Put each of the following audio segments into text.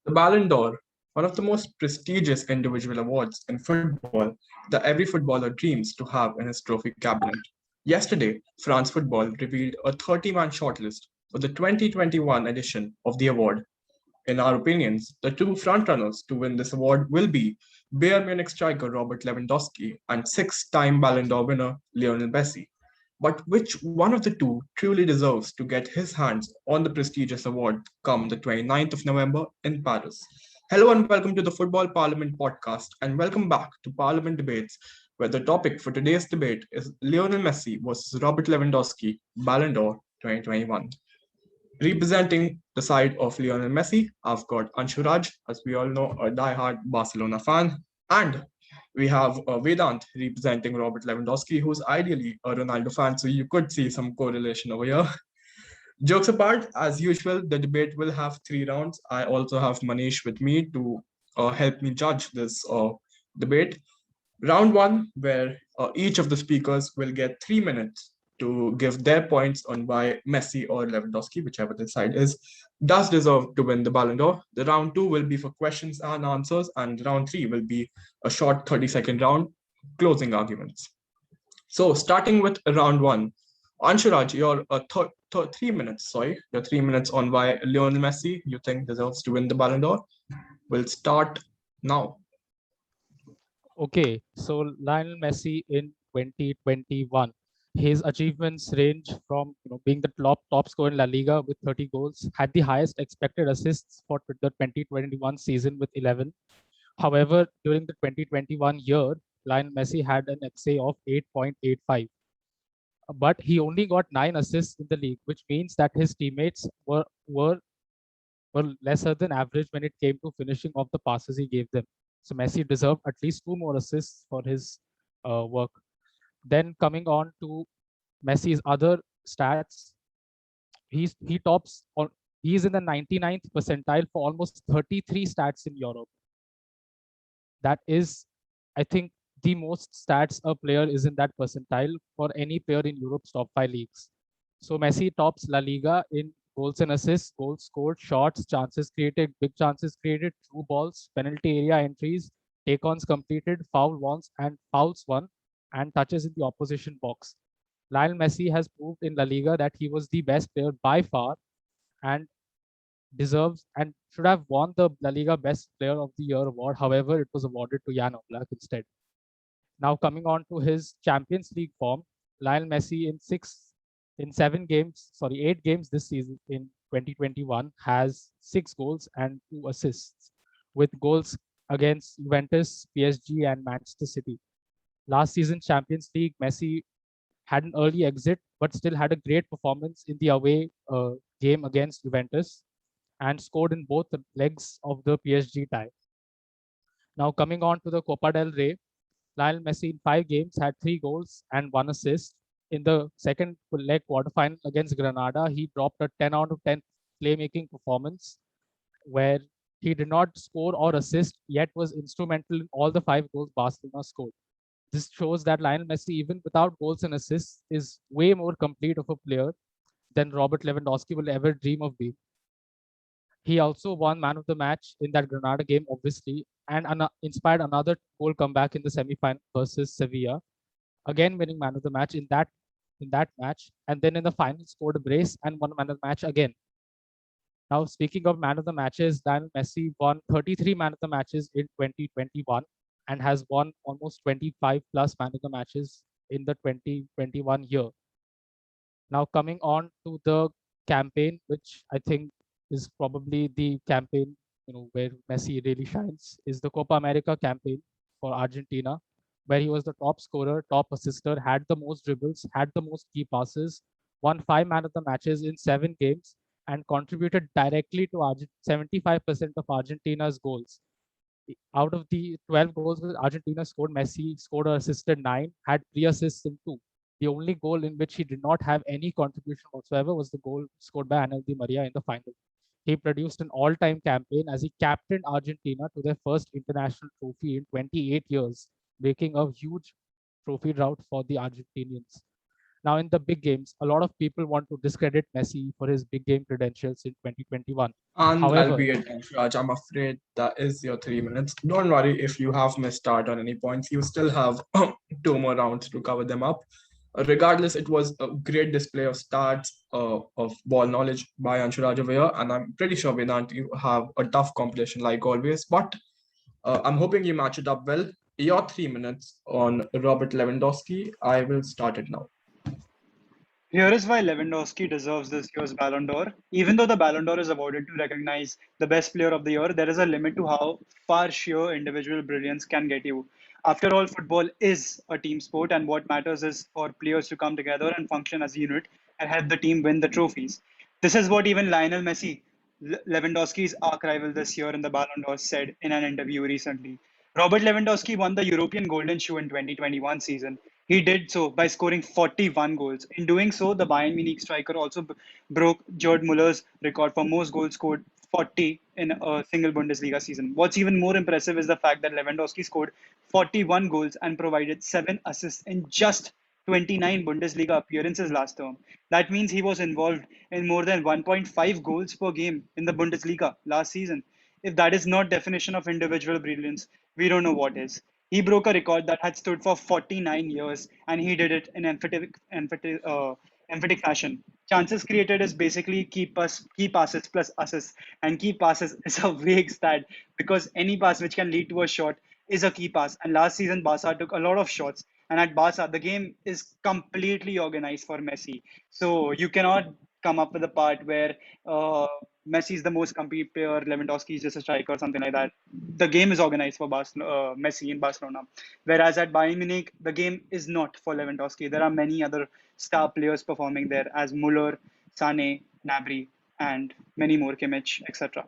The Ballon d'Or, one of the most prestigious individual awards in football that every footballer dreams to have in his trophy cabinet. Yesterday, France Football revealed a 30-man shortlist for the 2021 edition of the award. In our opinions, the two frontrunners to win this award will be Bayern Munich striker Robert Lewandowski and six-time Ballon d'Or winner Lionel Messi. But which one of the two truly deserves to get his hands on the prestigious award come the 29th of November in Paris? Hello and welcome to the Football Parliament podcast, and welcome back to Parliament Debates, where the topic for today's debate is Lionel Messi versus Robert Lewandowski, Ballon d'Or 2021. Representing the side of Lionel Messi, I've got Anshu Raj, as we all know, a die-hard Barcelona fan, and we have Vedant representing Robert Lewandowski, who's ideally a Ronaldo fan, so you could see some correlation over here. Jokes apart, as usual, the debate will have three rounds. I also have Manish with me to help me judge this debate. Round one, where each of the speakers will get 3 minutes to give their points on why Messi or Lewandowski, whichever the side is, does deserve to win the Ballon d'Or. The round two will be for questions and answers, and round three will be a short 30-second round, closing arguments. So, starting with round one, Anshuraj, your 3 minutes, sorry, your 3 minutes on why Lionel Messi you think deserves to win the Ballon d'Or will start now. Okay, so Lionel Messi in 2021, his achievements range from being the top scorer in La Liga with 30 goals, had the highest expected assists for the 2021 season with 11. However, during the 2021 year, Lionel Messi had an XA of 8.85, but he only got 9 assists in the league, which means that his teammates were lesser than average when it came to finishing off the passes he gave them. So Messi deserved at least two more assists for his work. Then coming on to Messi's other stats, he tops on he's in the 99th percentile for almost 33 stats in Europe. That is, I think, the most stats a player is in that percentile for any player in Europe's top five leagues. So Messi tops La Liga in goals and assists, goals scored, shots, chances created, big chances created, through balls, penalty area entries, take-ons completed, foul ones and fouls won, and touches in the opposition box. Lionel Messi has proved in La Liga that he was the best player by far and deserves and should have won the La Liga Best Player of the Year award. However, it was awarded to Jan Oblak instead. Now coming on to his Champions League form, Lionel Messi in 8 games this season in 2021 has 6 goals and 2 assists, with goals against Juventus, PSG, and Manchester City. Last season Champions League, Messi had an early exit, but still had a great performance in the away game against Juventus and scored in both legs of the PSG tie. Now coming on to the Copa del Rey, Lionel Messi in 5 games had 3 goals and 1 assist. In the second leg quarterfinal against Granada, he dropped a 10 out of 10 playmaking performance where he did not score or assist, yet was instrumental in all the 5 goals Barcelona scored. This shows that Lionel Messi, even without goals and assists, is way more complete of a player than Robert Lewandowski will ever dream of being. He also won man of the match in that Granada game, obviously, and inspired another goal comeback in the semi-final versus Sevilla, again winning man of the match in that match, and then in the final scored a brace and won man of the match again. Now, speaking of man of the matches, Lionel Messi won 33 man of the matches in 2021 and has won almost 25 plus man of the matches in the 2021 year. Now, coming on to the campaign, which I think is probably the campaign where Messi really shines, is the Copa America campaign for Argentina, where he was the top scorer, top assister, had the most dribbles, had the most key passes, won 5 man of the matches in 7 games, and contributed directly to 75% of Argentina's goals. Out of the 12 goals that Argentina scored, Messi scored or assisted 9, had 3 assists in 2. The only goal in which he did not have any contribution whatsoever was the goal scored by Angel Di Maria in the final. He produced an all-time campaign as he captained Argentina to their first international trophy in 28 years, breaking a huge trophy drought for the Argentinians. Now, in the big games, a lot of people want to discredit Messi for his big game credentials in 2021. And However, albeit, Raj, I'm afraid that is your 3 minutes. Don't worry if you have missed out on any points. You still have two more rounds to cover them up. Regardless, it was a great display of stats, of ball knowledge by Anshul over here. And I'm pretty sure, Vedant, you have a tough competition like always. But I'm hoping you match it up well. Your 3 minutes on Robert Lewandowski. I will start it now. Here is why Lewandowski deserves this year's Ballon d'Or. Even though the Ballon d'Or is awarded to recognize the best player of the year, there is a limit to how far sheer individual brilliance can get you. After all, football is a team sport, and what matters is for players to come together and function as a unit and help the team win the trophies. This is what even Lionel Messi, Lewandowski's arch rival this year in the Ballon d'Or, said in an interview recently. Robert Lewandowski won the European Golden Shoe in 2021 season. He did so by scoring 41 goals. In doing so, the Bayern Munich striker also broke Gerd Muller's record for most goals scored, 40 in a single Bundesliga season. What's even more impressive is the fact that Lewandowski scored 41 goals and provided 7 assists in just 29 Bundesliga appearances last term. That means he was involved in more than 1.5 goals per game in the Bundesliga last season. If that is not definition of individual brilliance, we don't know what is. He broke a record that had stood for 49 years, and he did it in emphatic fashion. Chances created is basically key passes plus assists, and key passes is a vague stat because any pass which can lead to a shot is a key pass. And last season, Barca took a lot of shots, and at Barca, the game is completely organized for Messi. So you cannot come up with a part where Messi is the most complete player, Lewandowski is just a striker or something like that. The game is organized for Messi in Barcelona. Whereas at Bayern Munich, the game is not for Lewandowski. There are many other star players performing there, as Muller, Sane, Gnabry, and many more, Kimmich, etc.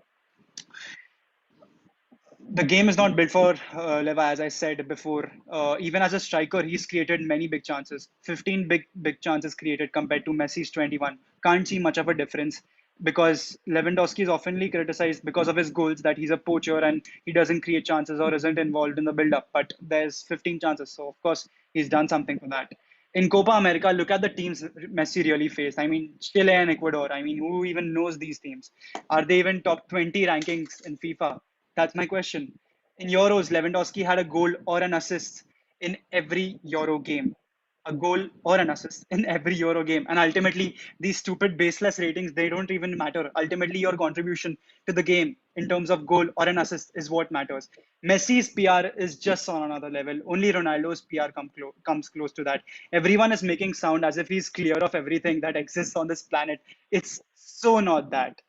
The game is not built for Leva, as I said before. Even as a striker, he's created many big chances. 15 big chances created compared to Messi's 21. Can't see much of a difference because Lewandowski is oftenly criticized because of his goals that he's a poacher and he doesn't create chances or isn't involved in the build-up. But there's 15 chances, so of course he's done something for that. In Copa America, look at the teams Messi really faced. I mean, Chile and Ecuador. I mean, who even knows these teams? Are they even top 20 rankings in FIFA? That's my question. In Euros, Lewandowski had a goal or an assist in every Euro game. A goal or an assist in every Euro game. And ultimately, these stupid baseless ratings, they don't even matter. Ultimately, your contribution to the game in terms of goal or an assist is what matters. Messi's PR is just on another level. Only Ronaldo's PR comes close to that. Everyone is making sound as if he's clear of everything that exists on this planet. It's so not that.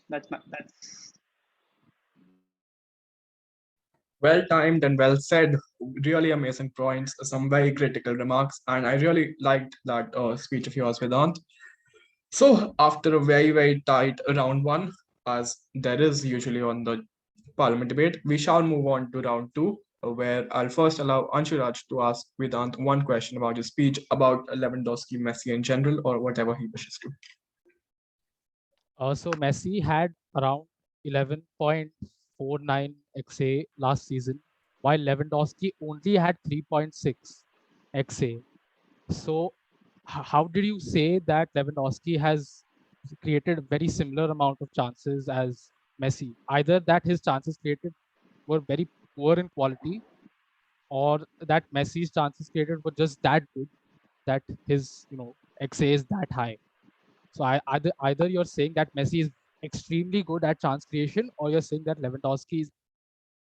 That's Well timed and well said. Really amazing points, some very critical remarks, and I really liked that speech of yours, Vedant. So, after a very, very tight round one, as there is usually on the Parliament debate, we shall move on to round two, where I'll first allow Anshuraj to ask Vedant one question about his speech about Lewandowski, Messi in general, or whatever he wishes to. So Messi had around 11.49 XA last season, while Lewandowski only had 3.6 XA. So how did you say that Lewandowski has created a very similar amount of chances as Messi? Either that his chances created were very poor in quality, or that Messi's chances created were just that good that his XA is that high. So either you're saying that Messi is extremely good at chance creation, or you're saying that Lewandowski is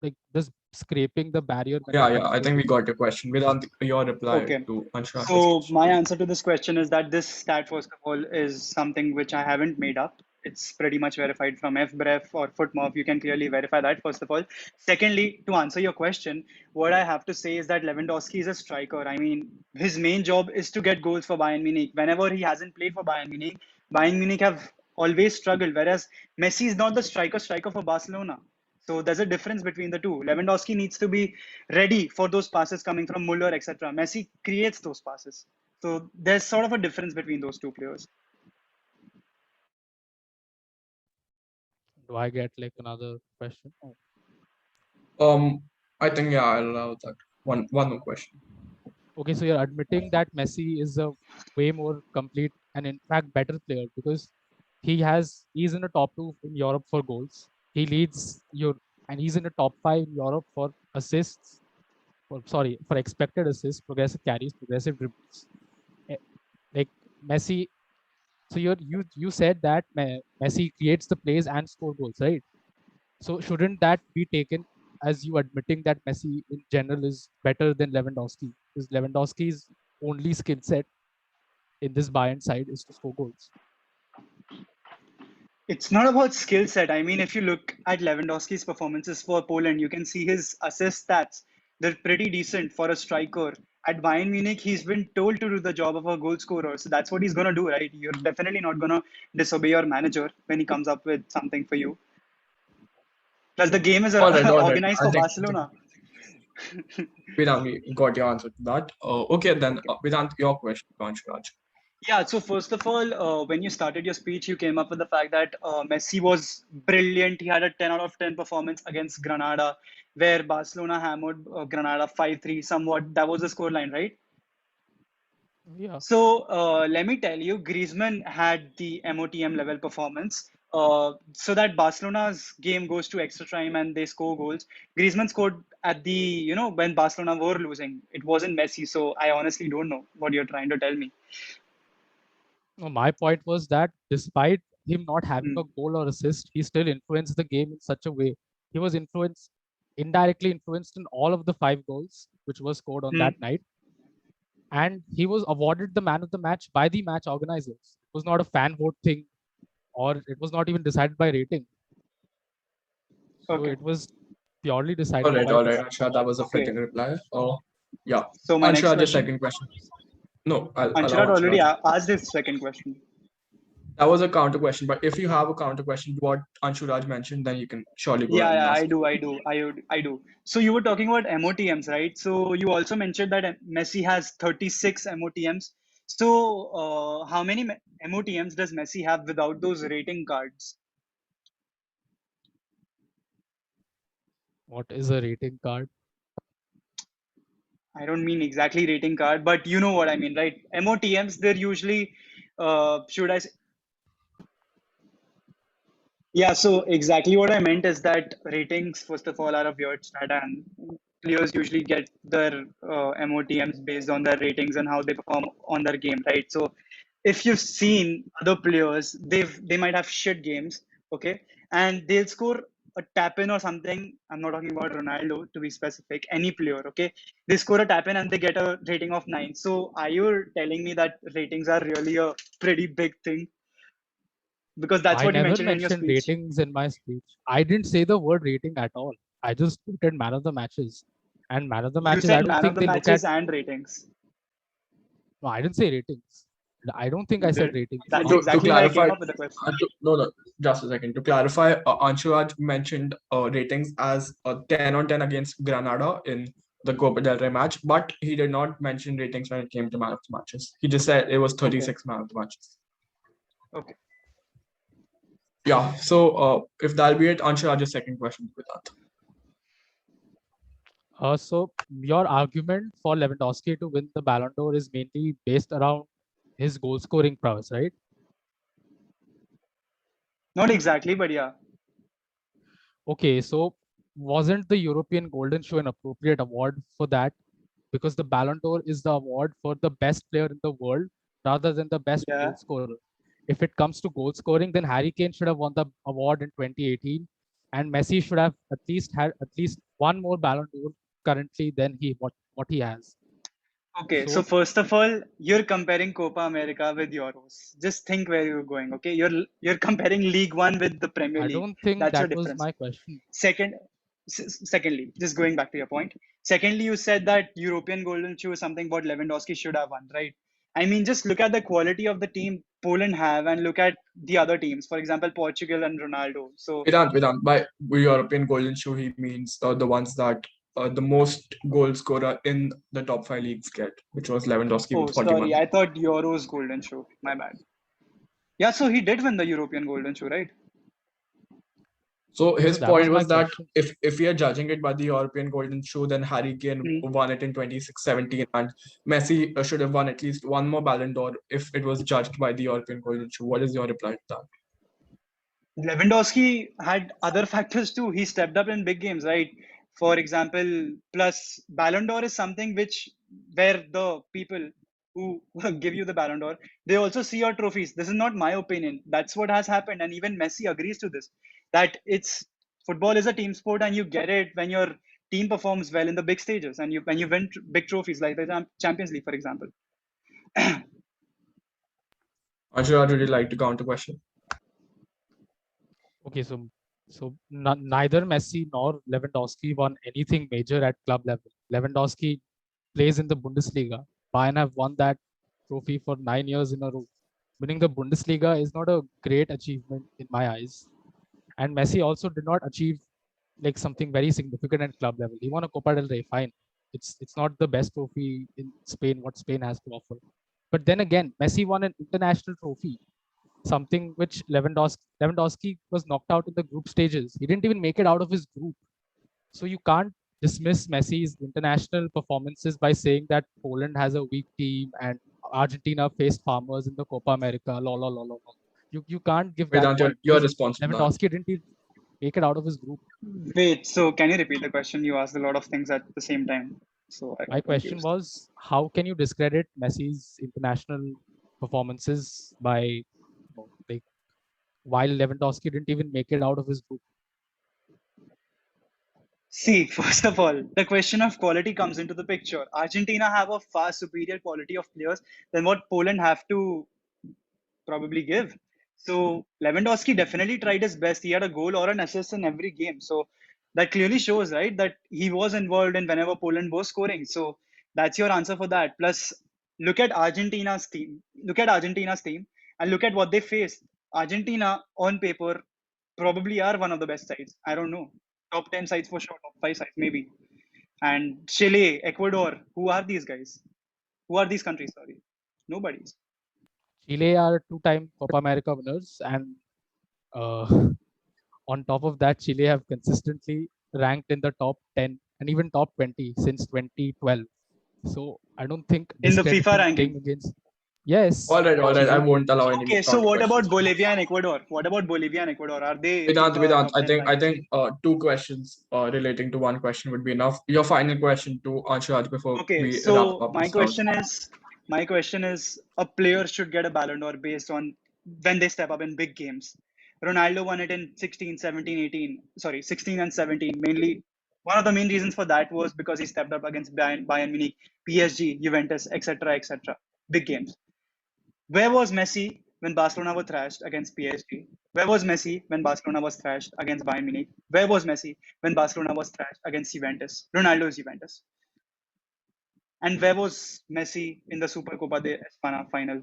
like just scraping the barrier when it Yeah, comes I to. think we got your question. Vedant, your reply okay. to Anshuraj's So question. my answer to this question is that this stat, first of all, is something which I haven't made up. It's pretty much verified from FBref or FootMob. You can clearly verify that, first of all. Secondly, to answer your question, what I have to say is that Lewandowski is a striker. I mean, his main job is to get goals for Bayern Munich. Whenever he hasn't played for Bayern Munich have always struggled, whereas Messi is not the striker for Barcelona. So there's a difference between the two. Lewandowski needs to be ready for those passes coming from Muller, etc. Messi creates those passes. So there's sort of a difference between those two players. Do I get like another question? I think, yeah, I'll allow that. One more question. Okay, so you're admitting that Messi is a way more complete and in fact better player because he's in the top two in Europe for goals. He leads your and he's in the top five in Europe for assists, for expected assists, progressive carries, progressive dribbles. Eh, Like Messi, so you said that Messi creates the plays and score goals, right? So shouldn't that be taken as you admitting that Messi in general is better than Lewandowski? Because Lewandowski's only skill set in this Bayern side is to score goals. It's not about skill set. I mean, if you look at Lewandowski's performances for Poland, you can see his assist stats. They're pretty decent for a striker. At Bayern Munich, he's been told to do the job of a goal scorer. So that's what he's going to do, right? You're definitely not going to disobey your manager when he comes up with something for you. Plus, the game is All right, all right. organized I for think Barcelona. Vedant, we got your answer to that. Okay, then Okay. Vedant, your question, Anshuraj. Yeah, so first of all, when you started your speech, you came up with the fact that Messi was brilliant. He had a 10 out of 10 performance against Granada, where Barcelona hammered Granada 5-3, somewhat. That was the scoreline, right? Yeah. So let me tell you, Griezmann had the MOTM level performance. So that Barcelona's game goes to extra time and they score goals. Griezmann scored at when Barcelona were losing. It wasn't Messi, so I honestly don't know what you're trying to tell me. No, my point was that despite him not having Hmm. a goal or assist, he still influenced the game in such a way. He was indirectly influenced in all of the 5 goals which were scored on Hmm. that night. And he was awarded the man of the match by the match organizers. It was not a fan vote thing, or it was not even decided by rating. So Okay. it was purely decided by All the right, match. Ansha, that was a Okay. fitting reply. Yeah. So my next Ansha, your question. second question. No, I'll allow Anshrat already Anshuraj. asked his second question. That was a counter question, but if you have a counter question to what Anshuraj mentioned, then you can surely go Yeah, ahead and yeah, ask. I do. So you were talking about MOTMs, right? So you also mentioned that Messi has 36 MOTMs. So how many MOTMs does Messi have without those rating cards? What is a rating card? I don't mean exactly rating card, but you know what I mean, right? MOTMs, they're usually, should I say, yeah, so exactly what I meant is that ratings, first of all, are a weird stat, and players usually get their MOTMs based on their ratings and how they perform on their game, right? So, if you've seen other players, they might have shit games, okay, and they'll score a tap in or something. I'm not talking about Ronaldo to be specific, any player, okay? They score a tap in and they get a rating of 9. So, are you telling me that ratings are really a pretty big thing? Because that's I what you never mentioned in your mentioned speech. ratings in my speech. I didn't say the word rating at all. I just quoted man of the matches. And man of the You matches, I said don't man of think the they look at. matches and ratings. No, I didn't say ratings. I don't think You I said did. ratings. That's To exactly why I clarify, came up with the question. no, just a second. To clarify, Anshuraj mentioned ratings as 10 on 10 against Granada in the Copa del Rey match, but he did not mention ratings when it came to man of the matches. He just said it was Okay. 36 man of the matches. Okay. Yeah, so if that'll be it, Anshuraj's second question with that. So your argument for Lewandowski to win the Ballon d'Or is mainly based around his goal scoring prowess, right? Not exactly, but yeah. Okay, so wasn't the European Golden Shoe an appropriate award for that? Because the Ballon d'Or is the award for the best player in the world rather than the best goal Yeah. scorer. If it comes to goal scoring, then Harry Kane should have won the award in 2018, and Messi should have at least had at least one more Ballon d'Or currently than what he has. Okay. So So first of all, you're comparing Copa America with Euros. Just think where you're going. Okay. You're comparing League One with the Premier I League. don't think That's your that was difference. my question. Second, secondly, just going back to your point. Secondly, you said that European Golden Shoe is something what Lewandowski should have won, right? I mean, just look at the quality of the team Poland have, and look at the other teams. For example, Portugal and Ronaldo. So, Vedant, by European Golden Shoe, he means the ones that the most goal scorer in the top 5 leagues get, which was Lewandowski oh, with sorry, 41. I thought Euros Golden Shoe. My bad. Yeah, so he did win the European Golden Shoe, right? So his that point was my was that question. if we are judging it by the European Golden Shoe, then Harry Kane Hmm. won it in 2017, and Messi should have won at least one more Ballon d'Or if it was judged by the European Golden Shoe. What is your reply to that? Lewandowski had other factors too. He stepped up in big games, right? For example, plus Ballon d'Or is something which where the people who give you the Ballon d'Or, they also see your trophies. This is not my opinion. That's what has happened, and even Messi agrees to this. That it's football is a team sport, and you get it when your team performs well in the big stages, and you when you win big trophies like the Champions League, for example. Anshul, I'd really like to counter question. Okay, so neither Messi nor Lewandowski won anything major at club level. Lewandowski plays in the Bundesliga. Bayern have won that trophy for 9 years in a row. Winning the Bundesliga is not a great achievement in my eyes. And Messi also did not achieve like something very significant at club level. He won a Copa del Rey, fine. It's not the best trophy in Spain, what Spain has to offer. But then again, Messi won an international trophy, something which Lewandowski was knocked out in the group stages. He didn't even make it out of his group. So you can't dismiss Messi's international performances by saying that Poland has a weak team and Argentina faced farmers in the Copa America. You can't give that Vedant, point your because response to that. Lewandowski didn't even make it out of his group. Wait, so can you repeat the question? You asked a lot of things at the same time, so I My got question confused. was, how can you discredit Messi's international performances by, like, while Lewandowski didn't even make it out of his group? See, first of all, the question of quality comes into the picture. Argentina have a far superior quality of players than what Poland have to probably give. So Lewandowski definitely tried his best. He had a goal or an assist in every game. So that clearly shows, right, that he was involved in whenever Poland was scoring. So that's your answer for that. Plus, look at Argentina's team. Look at Argentina's team and look at what they faced. Argentina, on paper, probably are one of the best sides. I don't know. Top 10 sides for sure, top 5 sides maybe. And Chile, Ecuador, who are these guys? Who are these countries? Sorry. Nobody's. Chile are two-time Copa America winners, and uh, on top of that, Chile have consistently ranked in the top 10 and even top 20 since 2012. So I don't think In the FIFA discrediting playing ranking. against. Yes, All right, all right. I Chile. won't allow any Okay, more so counter what about questions from you. Bolivia and Ecuador? What about Bolivia and Ecuador? Are they in FIFA Vedant, top 10 I ranks? think two questions relating to one question would be enough. Your final question to Anshul before Okay, we wrap so up this round. my question is a player should get a Ballon d'Or based on when they step up in big games. Ronaldo won it in 16, 17, 18, sorry, 16 and 17. Mainly, one of the main reasons for that was because he stepped up against Bayern Munich, PSG, Juventus, etc., etc. Big games. Where was Messi when Barcelona were thrashed against PSG? Where was Messi when Barcelona was thrashed against Bayern Munich? Where was Messi when Barcelona was thrashed against Juventus? Ronaldo's Juventus. And where was Messi in the Supercopa de España final?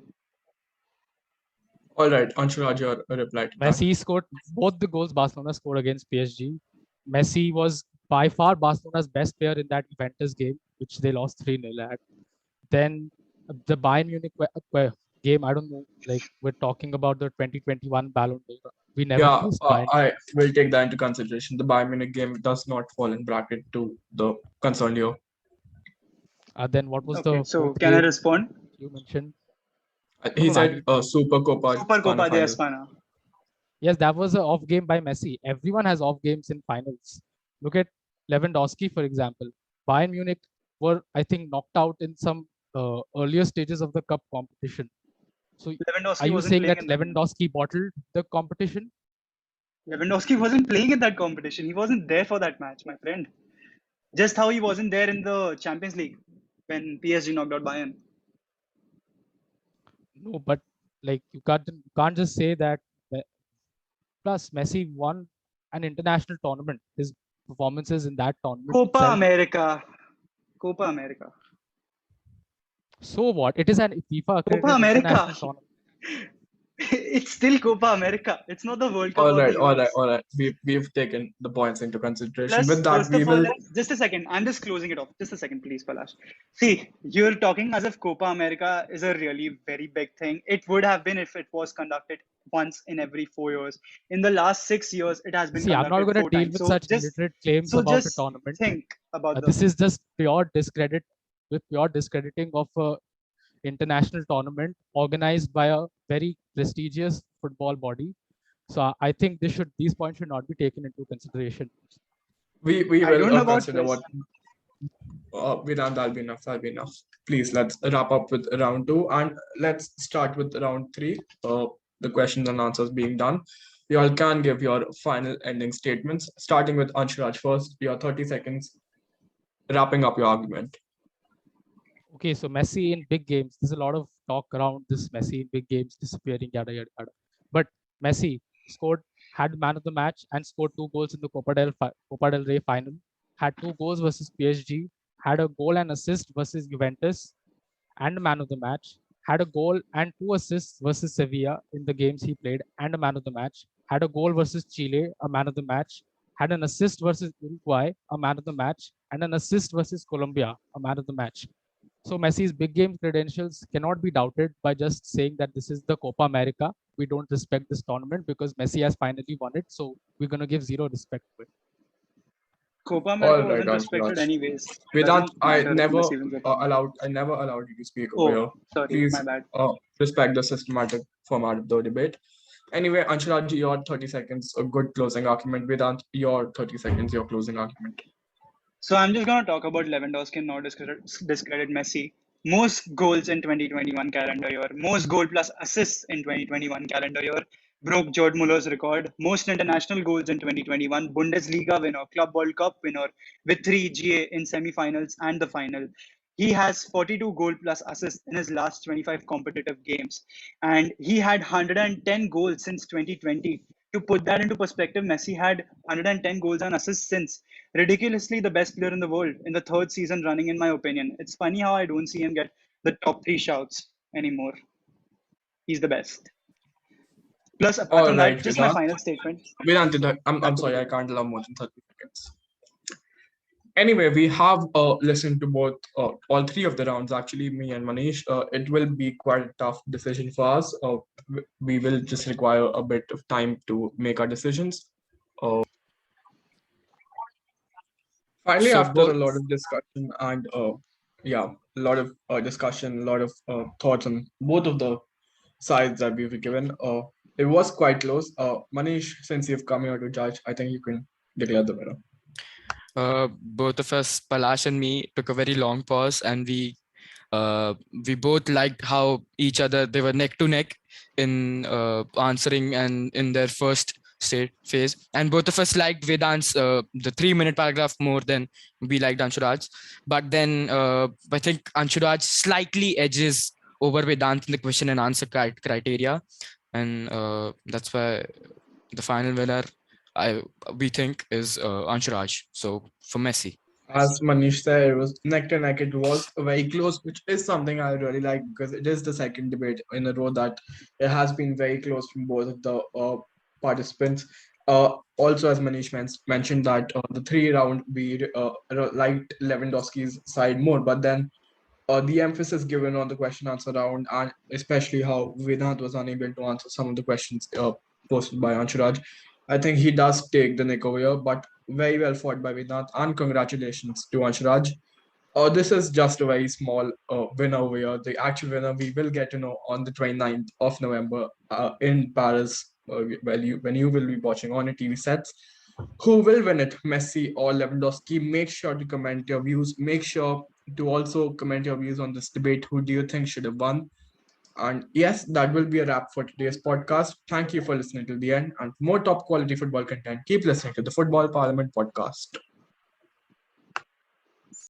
All right, Anshul, your reply to that. Messi scored both the goals Barcelona scored against PSG. Messi was by far Barcelona's best player in that Juventus game, which they lost 3-0 at. Then the Bayern Munich game, I don't know, like we're talking about the 2021 Ballon d'Or. We never Yeah, faced Bayern. I will take that into consideration. The Bayern Munich game does not fall in bracket to the concerned year. Then what was Okay, the so fourth can I game respond? you mentioned? He No, I said need. Super Copa Hispana Supercopa de final. España. Yes, that was an off game by Messi. Everyone has off games in finals. Look at Lewandowski, for example. Bayern Munich were, I think, knocked out in some earlier stages of the cup competition. So, are Lewandowski you wasn't saying playing that in that game. Lewandowski bottled the competition? Lewandowski wasn't playing in that competition. He wasn't there for that match, my friend. Just how he wasn't there in the Champions League when PSG knocked out Bayern. No, but like you can't just say that. Plus, Messi won an international tournament. His performances in that tournament Copa itself. America. Copa America. So what? It is an FIFA Copa accredited America. international tournament. It's still Copa America. It's not the World Cup All or the right, all right, Euros. all right. We've taken the points into consideration. Plus, With that, first we of all, will. just a second. I'm just closing it off. Just a second, please, Palash. See, you're talking as if Copa America is a really very big thing. It would have been if it was conducted once in every 4 years. In the last 6 years, it has been See, I'm not conducted going to four deal times. with such illiterate claims So about a just tournament. think about the This is just pure discredit, with pure discrediting of a international tournament organized by a very prestigious football body. So I think these points should not be taken into consideration. We I will don't know about consider Chris. what. Vedant, that'll be enough. That'll be enough. Please, let's wrap up with round two and let's start with round three. The questions and answers being done. You all can give your final ending statements, starting with Anshuraj first. Your 30 seconds, wrapping up your argument. Okay, so Messi in big games. There's a lot of talk around this Messi in big games disappearing, yada yada yada. But Messi scored, had man of the match, and scored 2 goals in the Copa del Rey final. Had 2 goals versus PSG. Had a goal and assist versus Juventus, and man of the match. Had a goal and 2 assists versus Sevilla in the games he played, and a man of the match. Had a goal versus Chile, a man of the match. Had an assist versus Uruguay, a man of the match, and an assist versus Colombia, a man of the match. So Messi's big game credentials cannot be doubted by just saying that this is the Copa America. We don't respect this tournament because Messi has finally won it. So we're going to give zero respect to it. Copa All America right, wasn't respected Anshuraj. anyways. It Vedant, doesn't matter if Messi wins the tournament. I never allowed you to speak over Oh, here. sorry, Please my bad. respect the systematic format of the debate. Anyway, Anshuraj, your 30 seconds, a good closing argument. Vedant, your 30 seconds, your closing argument. So I'm just going to talk about Lewandowski and not discredit Messi. Most goals in 2021 calendar year, most goal plus assists in 2021 calendar year, broke Gerd Muller's record. Most international goals in 2021, Bundesliga winner, Club World Cup winner, with 3 GA in semi-finals and the final. He has 42 goal plus assists in his last 25 competitive games, and he had 110 goals since 2020. To put that into perspective, Messi had 110 goals and assists since. Ridiculously the best player in the world in the third season running, in my opinion. It's funny how I don't see him get the top three shouts anymore. He's the best. Plus, apart All from right, that, just my Vedant. final statement. Vedant, Back I'm to the sorry, I game. can't allow more than 30 seconds. Anyway, we have listened to both, all three of the rounds, actually, me and Manish. It will be quite a tough decision for us. We will just require a bit of time to make our decisions. Finally, So after a both lot of discussion and yeah, a lot of discussion, a lot of thoughts on both of the sides that we've given, it was quite close. Manish, since you've come here to judge, I think you can declare the winner. both of us, Palash and me, took a very long pause, and we both liked how each other, they were neck to neck in answering and in their first state phase, and both of us liked Vedant's the 3-minute paragraph more than we liked Anshuraj. But then I think Anshuraj slightly edges over Vedant in the question and answer criteria, and that's why the final winner we think is Anshuraj. So for Messi. As Manish said, it was neck to neck. It was very close, which is something I really like because it is the second debate in a row that it has been very close from both of the participants. Also, as Manish mentioned, that the 3 round we liked Lewandowski's side more, but then the emphasis given on the question answer round and especially how Vedant was unable to answer some of the questions posted by Anshuraj, I think he does take the nick over here, but very well fought by Vedant and congratulations to Anshuraj. This is just a very small winner over here. The actual winner we will get to know on the 29th of November in Paris when you will be watching on your TV sets. Who will win it, Messi or Lewandowski? Make sure to comment your views. Make sure to also comment your views on this debate. Who do you think should have won? And yes, that will be a wrap for today's podcast. Thank you for listening to the end. And for more top quality football content, keep listening to the Football Parliament podcast.